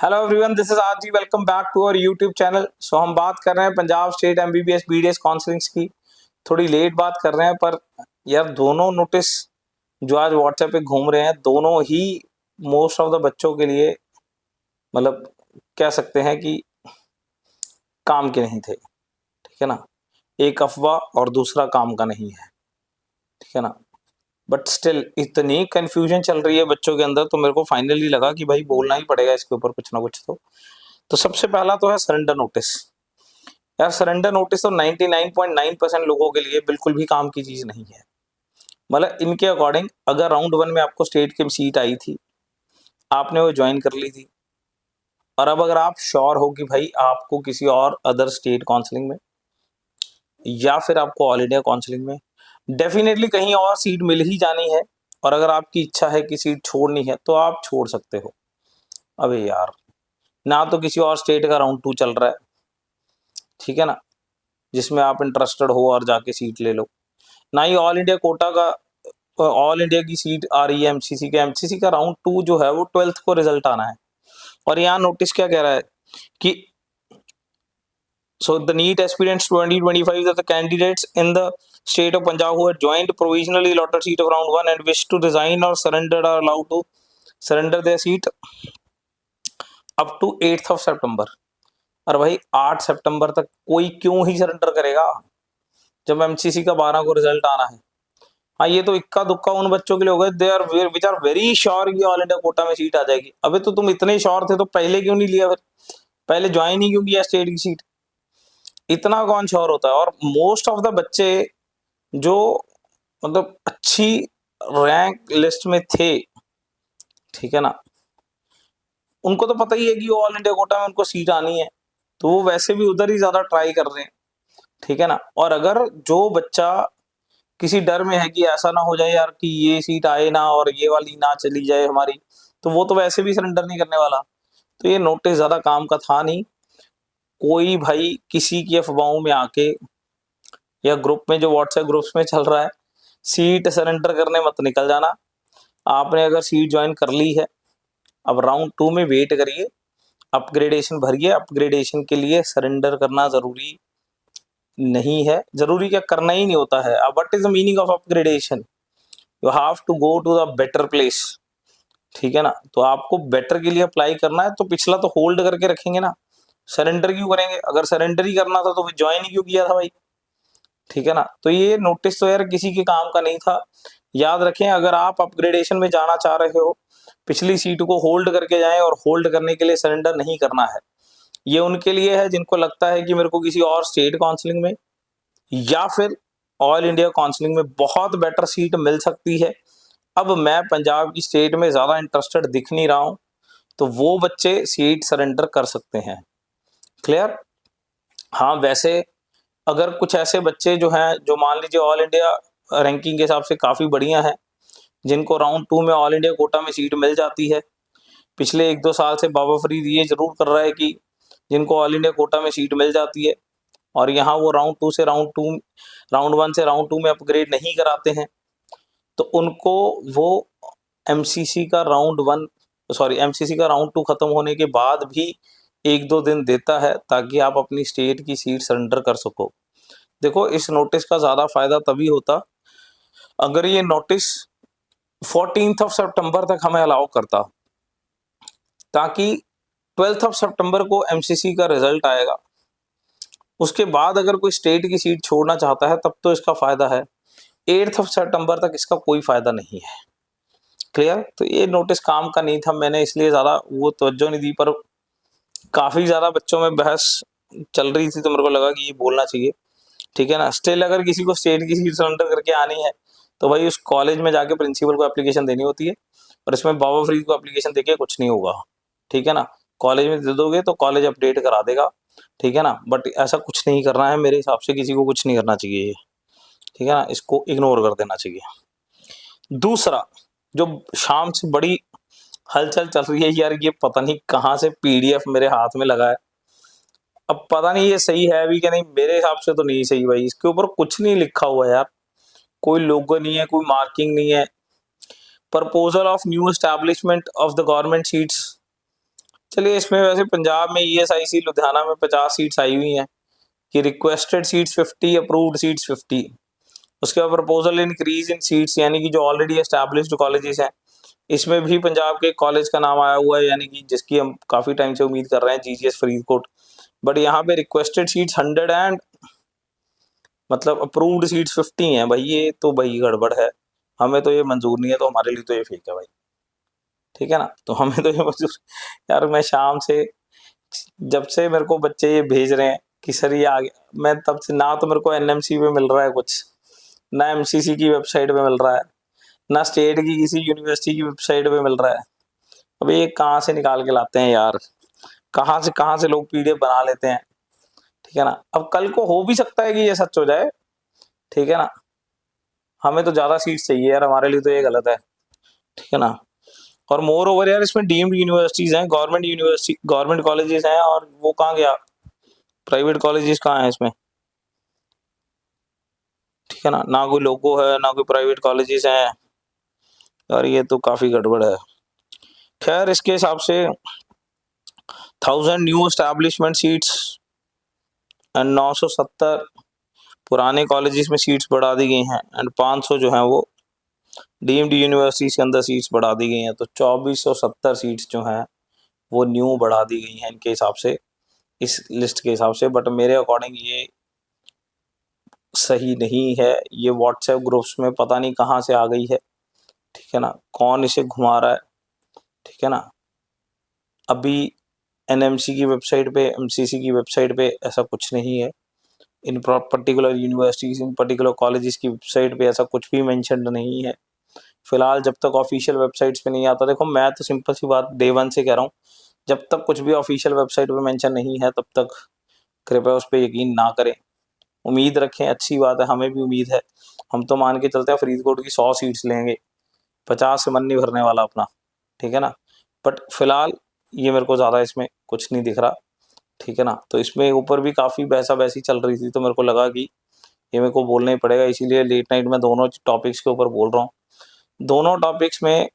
Hello everyone, this is RG. Welcome back to our YouTube channel. So हम बात कर रहे हैं Punjab state MBBS BDS counsellings की। थोड़ी लेट बात कर रहे हैं, पर यार दोनों नोटिस जो आज व्हाट्सएप पे घूम रहे हैं, दोनों ही मोस्ट ऑफ द बच्चों के लिए मतलब कह सकते हैं कि काम के नहीं थे। ठीक है ना, एक अफवाह और दूसरा काम का नहीं है। ठीक है ना, बट स्टिल इतनी कंफ्यूजन चल रही है बच्चों के अंदर, तो मेरे को फाइनली लगा कि भाई बोलना ही पड़ेगा इसके ऊपर कुछ ना कुछ। तो सबसे पहला तो है सरेंडर नोटिस। यार सरेंडर नोटिस तो 99.9% लोगों के लिए बिल्कुल भी काम की चीज नहीं है। मतलब इनके अकॉर्डिंग अगर राउंड 1 में आपको स्टेट की सीट आई थी, आपने वो ज्वाइन कर ली थी, और अब अगर आप श्योर हो कि भाई आपको किसी और अदर स्टेट काउंसलिंग में या फिर आपको ऑल इंडिया काउंसलिंग में डेफिनेटली कहीं और सीट मिल ही जानी है, और अगर आपकी इच्छा है कि सीट छोड़नी है तो आप छोड़ सकते हो। अबे यार, ना तो किसी और स्टेट का राउंड 2 चल रहा है, ठीक है ना, जिसमें आप इंटरेस्टेड हो और जाके सीट ले लो, ना ही ऑल इंडिया कोटा का ऑल इंडिया की सीट आ रही है एमसीसी का राउंड 2 जो है वो 12th को रिजल्ट आना है। और यहाँ नोटिस क्या कह रहा है कि so the NEET aspirants 2025 that the candidates in the state of Punjab who had joined provisionally allotted seat of round 1 and wish to resign or surrender are allowed to surrender their seat up to 8th of September। और भाई 8 सितंबर तक कोई क्यों ही surrender करेगा जब MCC का 12 को result आना है। हाँ, ये तो इक्का दुक्का उन बच्चों के लिए हो गए they are which are very sure कि ऑल इंडिया कोटा में सीट आ जाएगी। अबे तो तुम इतने श्योर थे तो पहले क्यों नहीं लिया, फिर पहले ज्वाइन ही क्यों किया स्टेट की सीट। इतना कौन श्योर होता है। और मोस्ट ऑफ द बच्चे जो मतलब अच्छी रैंक लिस्ट में थे, ठीक है ना, उनको तो पता ही है कि ऑल इंडिया कोटा में उनको सीट आनी है, तो वो वैसे भी उधर ही ज्यादा ट्राई कर रहे हैं। ठीक है ना, और अगर जो बच्चा किसी डर में है कि ऐसा ना हो जाए यार कि ये सीट आए ना और ये वाली ना चली जाए हमारी, तो वो तो वैसे भी सरेंडर नहीं करने वाला। तो ये नोटिस ज्यादा काम का था नहीं। कोई भाई किसी की अफवाहों में आके या ग्रुप में जो व्हाट्सएप ग्रुप्स में चल रहा है, सीट सरेंडर करने मत निकल जाना। आपने अगर सीट ज्वाइन कर ली है, अब राउंड 2 में वेट करिए, अपग्रेडेशन भरिए। अपग्रेडेशन के लिए सरेंडर करना जरूरी नहीं है, जरूरी क्या करना ही नहीं होता है। अब what is the meaning of upgradation? You have to go to the better place. ठीक है ना, तो आपको बेटर के लिए अप्लाई करना है, तो पिछला तो होल्ड करके रखेंगे ना, सरेंडर क्यों करेंगे? अगर सरेंडर ही करना था तो फिर ज्वाइन ही क्यों किया था भाई। ठीक है ना, तो ये नोटिस तो यार किसी के काम का नहीं था। याद रखें, अगर आप अपग्रेडेशन में जाना चाह रहे हो, पिछली सीट को होल्ड करके जाएं, और होल्ड करने के लिए सरेंडर नहीं करना है। ये उनके लिए है जिनको लगता है कि मेरे को किसी और स्टेट काउंसलिंग में या फिर ऑल इंडिया काउंसलिंग में बहुत बेटर सीट मिल सकती है। अब मैं पंजाब की स्टेट में ज्यादा इंटरेस्टेड दिख नहीं रहा हूं, तो वो बच्चे सीट सरेंडर कर सकते हैं। क्लियर? हाँ, वैसे अगर कुछ ऐसे बच्चे जो हैं, जो मान लीजिए ऑल इंडिया रैंकिंग के हिसाब से काफी बढ़िया हैं, जिनको राउंड 2 में ऑल इंडिया कोटा में सीट मिल जाती है, पिछले 1-2 साल से बाबा फरीद ये जरूर कर रहा है कि जिनको ऑल इंडिया कोटा में सीट मिल जाती है और यहाँ वो राउंड 1 से राउंड 2 में अपग्रेड नहीं कराते हैं, तो उनको वो एमसीसी का राउंड 2 खत्म होने के बाद भी 1-2 दिन देता है, ताकि आप अपनी स्टेट की सीट सरेंडर कर सको। देखो, इस नोटिस का ज्यादा फायदा तभी होता अगर ये नोटिस 14th ऑफ सितंबर तक हमें अलाउ करता, ताकि 12th ऑफ सितंबर को एमसीसी का रिजल्ट आएगा। उसके बाद अगर कोई स्टेट की सीट छोड़ना चाहता है तब तो इसका फायदा है, 8th ऑफ सितंबर तक इसका कोई फायदा नहीं है। क्लियर? तो ये नोटिस काम का नहीं था, मैंने इसलिए ज्यादा वो तवज्जो नहीं दी, पर काफी ज्यादा बच्चों में बहस चल रही थी तो मेरे को लगा कि ये बोलना चाहिए। ठीक है ना, स्टिल अगर किसी को स्टेट की सीट सरेंडर करके आनी है तो भाई उस कॉलेज में जाके प्रिंसिपल को एप्लीकेशन देनी होती है, और इसमें बाबा फरीद को एप्लीकेशन देके कुछ नहीं होगा। ठीक है ना, कॉलेज में दे दोगे तो कॉलेज अपडेट करा देगा। ठीक है ना, बट ऐसा कुछ नहीं करना है मेरे हिसाब से, किसी को कुछ नहीं करना चाहिए ये। ठीक है ना, इसको इग्नोर कर देना चाहिए। दूसरा, जो शाम से बड़ी हलचल चल रही है यार, ये पता नहीं कहाँ से पीडीएफ मेरे हाथ में लगा है। अब पता नहीं ये सही है भी कि नहीं, मेरे हिसाब से तो नहीं सही भाई। इसके ऊपर कुछ नहीं लिखा हुआ है यार, कोई लोगो नहीं है, कोई मार्किंग नहीं है। Proposal of new establishment of the government seats चलिए, इसमें वैसे पंजाब में ESIC लुधियाना में 50 सीट्स आई हुई हैं कि रिक्वेस्टेड सीट्स 50, अप्रूव्ड सीट्स 50। उसके बाद प्रपोजल इंक्रीज इन सीट्स, यानी कि जो ऑलरेडी एस्टैब्लिश्ड कॉलेजेस हैं, इसमें भी पंजाब के कॉलेज का नाम आया हुआ है, यानी कि जिसकी हम काफ़ी टाइम से उम्मीद कर रहे हैं, GGS फरीदकोट। बट यहाँ पे रिक्वेस्टेड सीट्स 100 एंड मतलब अप्रूव्ड सीट्स 50 हैं। भाई ये तो भाई गड़बड़ है, हमें तो ये मंजूर नहीं है, तो हमारे लिए तो ये फेक है भाई, ठीक है ना। तो हमें तो ये मंजूर, यार मैं शाम से, जब से मेरे को बच्चे ये भेज रहे हैं कि सर ये आ गया, मैं तब से ना तो मेरे को NMC पे मिल रहा है कुछ, ना MCC की वेबसाइट पे मिल रहा है, ना स्टेट की किसी यूनिवर्सिटी की वेबसाइट पे मिल रहा है। अब ये कहाँ से निकाल के लाते हैं यार, कहाँ से लोग PDF बना लेते हैं, ठीक है ना। अब कल को हो भी सकता है कि ये सच हो जाए, ठीक है ना। हमें तो ज्यादा सीट्स चाहिए यार, हमारे लिए तो ये गलत है, ठीक है ना। और मोर ओवर यार, इसमें डीम्ड यूनिवर्सिटीज हैं, गवर्नमेंट यूनिवर्सिटी, गवर्नमेंट कॉलेजेस हैं, और वो कहाँ गया, प्राइवेट कॉलेजेस कहाँ है इसमें, ठीक है ना। ना कोई लोगो है, ना कोई प्राइवेट कॉलेजेस हैं, और ये तो काफी गड़बड़ है। खैर, इसके हिसाब से 1000 न्यू एस्टैब्लिशमेंट सीट्स एंड 970 पुराने कॉलेजेस में सीट्स बढ़ा दी गई हैं, एंड 500 जो हैं वो डीम्ड यूनिवर्सिटीज के अंदर सीट्स बढ़ा दी गई हैं। तो 2470 सीट्स जो हैं वो न्यू बढ़ा दी गई हैं इनके हिसाब से, इस लिस्ट के हिसाब से। बट मेरे अकॉर्डिंग ये सही नहीं है, ये व्हाट्सएप ग्रुप्स में पता नहीं कहाँ से आ गई है, ठीक है ना, कौन इसे घुमा रहा है, ठीक है ना। अभी NMC की वेबसाइट पे, MCC की वेबसाइट पे ऐसा कुछ नहीं है, इन पर्टिकुलर यूनिवर्सिटीज, इन पर्टिकुलर कॉलेजेस की वेबसाइट पे ऐसा कुछ भी मेंशन्ड नहीं है फिलहाल, जब तक ऑफिशियल वेबसाइट्स पे नहीं आता। देखो, मैं तो सिंपल सी बात डे वन से कह रहा हूँ, जब तक कुछ भी ऑफिशियल वेबसाइट पे मेंशन नहीं है, तब तक कृपया उस पर यकीन ना करें। उम्मीद रखें, अच्छी बात है, हमें भी उम्मीद है, हम तो मान के चलते हैं फरीदकोट की 100 सीट्स लेंगे, 50 से मन नहीं भरने वाला अपना, ठीक है ना। बट फिलहाल ये मेरे को ज़्यादा इसमें कुछ नहीं दिख रहा, ठीक है ना। तो इसमें ऊपर भी काफ़ी बहसा बहसी चल रही थी, तो मेरे को लगा कि ये मेरे को बोलना ही पड़ेगा, इसीलिए लेट नाइट में दोनों टॉपिक्स के ऊपर बोल रहा हूँ। दोनों टॉपिक्स में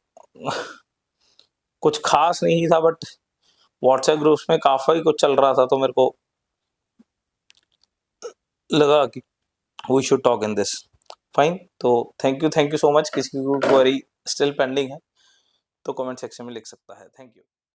कुछ खास नहीं था, बट व्हाट्सएप ग्रुप्स में काफ़ी कुछ चल रहा था, तो मेरे को लगा कि we should talk in this. Fine, तो थैंक यू सो मच। किसी की क्वेरी स्टिल पेंडिंग है तो कमेंट सेक्शन में लिख सकता है। Thank you.